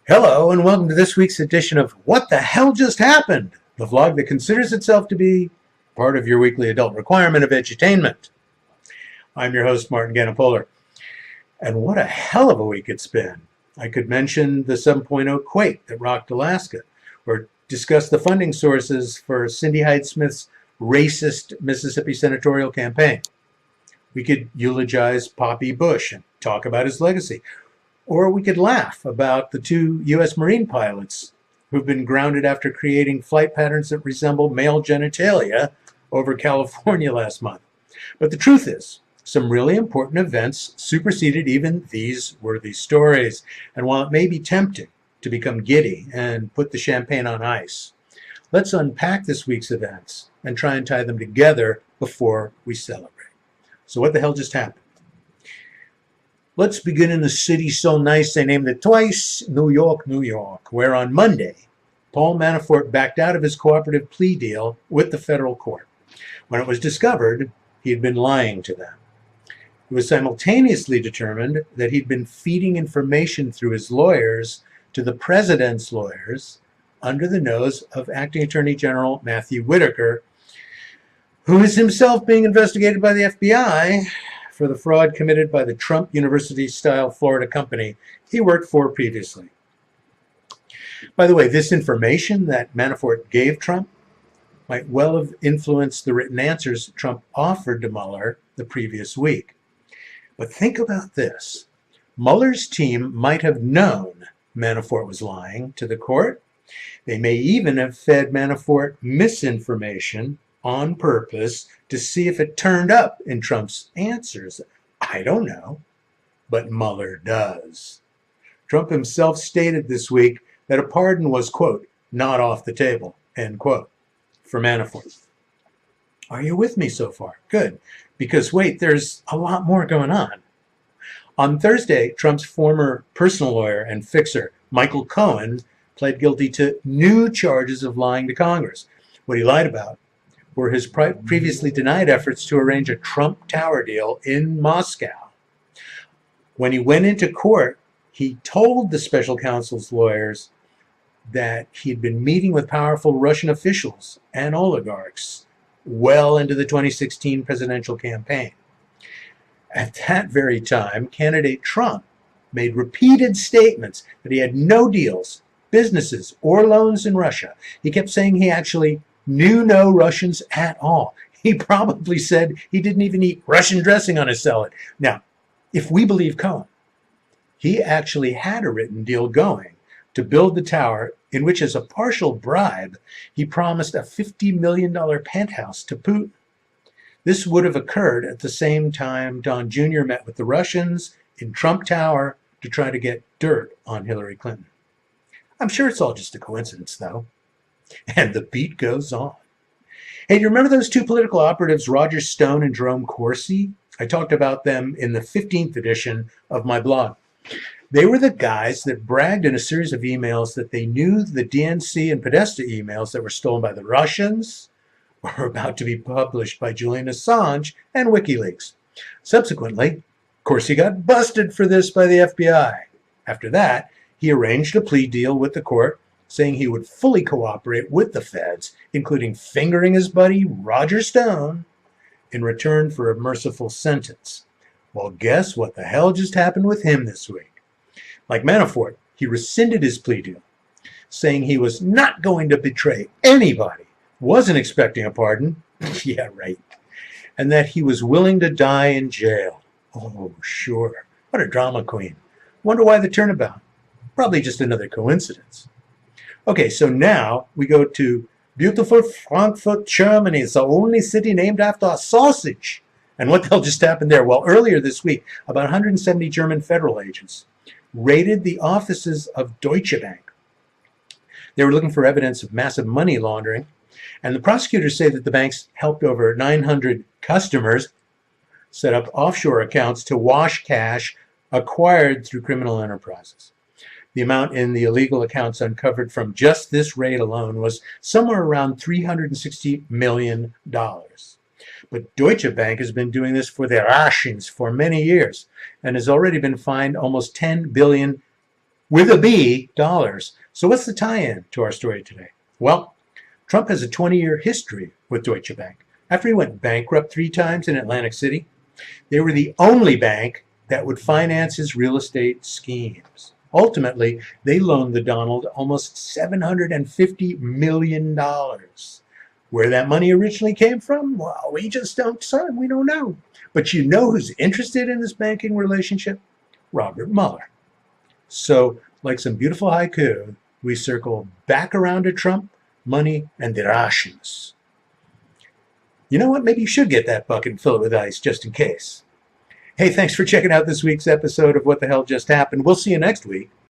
Hello, and welcome to this week's edition of What the Hell Just Happened? The vlog that considers itself to be part of your weekly adult requirement of edutainment. I'm your host, Martin Ganipolar. And what a hell of a week it's been. I could mention the 7.0 quake that rocked Alaska, or discuss the funding sources for Cindy Hyde-Smith's racist Mississippi senatorial campaign. We could eulogize Poppy Bush and talk about his legacy. Or we could laugh about the two U.S. Marine pilots who've been grounded after creating flight patterns that resemble male genitalia over California last month. But the truth is, some really important events superseded even these worthy stories. And while it may be tempting to become giddy and put the champagne on ice, let's unpack this week's events and try and tie them together before we celebrate. So what the hell just happened? Let's begin in the city so nice they named it twice, New York, New York, where on Monday, Paul Manafort backed out of his cooperative plea deal with the federal court. When it was discovered, he had been lying to them. It was simultaneously determined that he'd been feeding information through his lawyers to the president's lawyers under the nose of Acting Attorney General Matthew Whitaker, who is himself being investigated by the FBI for the fraud committed by the Trump University-style Florida company he worked for previously. By the way, this information that Manafort gave Trump might well have influenced the written answers Trump offered to Mueller the previous week. But think about this. Mueller's team might have known Manafort was lying to the court. They may even have fed Manafort misinformation on purpose to see if it turned up in Trump's answers. I don't know, but Mueller does. Trump himself stated this week that a pardon was, quote, not off the table, end quote, for Manafort. Are you with me so far? Good, because wait, there's a lot more going on. On Thursday, Trump's former personal lawyer and fixer, Michael Cohen, pled guilty to new charges of lying to Congress. What he lied about were his previously denied efforts to arrange a Trump Tower deal in Moscow. When he went into court, he told the special counsel's lawyers that he'd been meeting with powerful Russian officials and oligarchs well into the 2016 presidential campaign. At that very time, candidate Trump made repeated statements that he had no deals, businesses, or loans in Russia. He kept saying he actually knew no Russians at all. He probably said he didn't even eat Russian dressing on his salad. Now, if we believe Cohen, he actually had a written deal going to build the tower in which, as a partial bribe, he promised a $50 million penthouse to Putin. This would have occurred at the same time Don Jr. met with the Russians in Trump Tower to try to get dirt on Hillary Clinton. I'm sure it's all just a coincidence, though. And the beat goes on. Hey, do you remember those two political operatives, Roger Stone and Jerome Corsi? I talked about them in the 15th edition of my blog. They were the guys that bragged in a series of emails that they knew the DNC and Podesta emails that were stolen by the Russians were about to be published by Julian Assange and WikiLeaks. Subsequently, Corsi got busted for this by the FBI. After that, he arranged a plea deal with the court, saying he would fully cooperate with the feds, including fingering his buddy Roger Stone, in return for a merciful sentence. Well, guess what the hell just happened with him this week? Like Manafort, he rescinded his plea deal, saying he was not going to betray anybody, wasn't expecting a pardon, yeah, right, and that he was willing to die in jail. Oh, sure. What a drama queen. Wonder why the turnabout? Probably just another coincidence. Okay, so now we go to beautiful Frankfurt, Germany. It's the only city named after a sausage. And what the hell just happened there? Well, earlier this week, about 170 German federal agents raided the offices of Deutsche Bank. They were looking for evidence of massive money laundering. And the prosecutors say that the banks helped over 900 customers set up offshore accounts to wash cash acquired through criminal enterprises. The amount in the illegal accounts uncovered from just this raid alone was somewhere around $360 million. But Deutsche Bank has been doing this for their Russians for many years and has already been fined almost $10 billion with a B, dollars. So what's the tie-in to our story today? Well, Trump has a 20-year history with Deutsche Bank. After he went bankrupt 3 times in Atlantic City, they were the only bank that would finance his real estate schemes. Ultimately, they loaned the Donald almost $750 million. Where that money originally came from? Well, we just don't, son, we don't know. But you know who's interested in this banking relationship? Robert Mueller. So, like some beautiful haiku, we circle back around to Trump, money, and the Russians. You know what? Maybe you should get that bucket and fill it with ice just in case. Hey, thanks for checking out this week's episode of What the Hell Just Happened. We'll see you next week.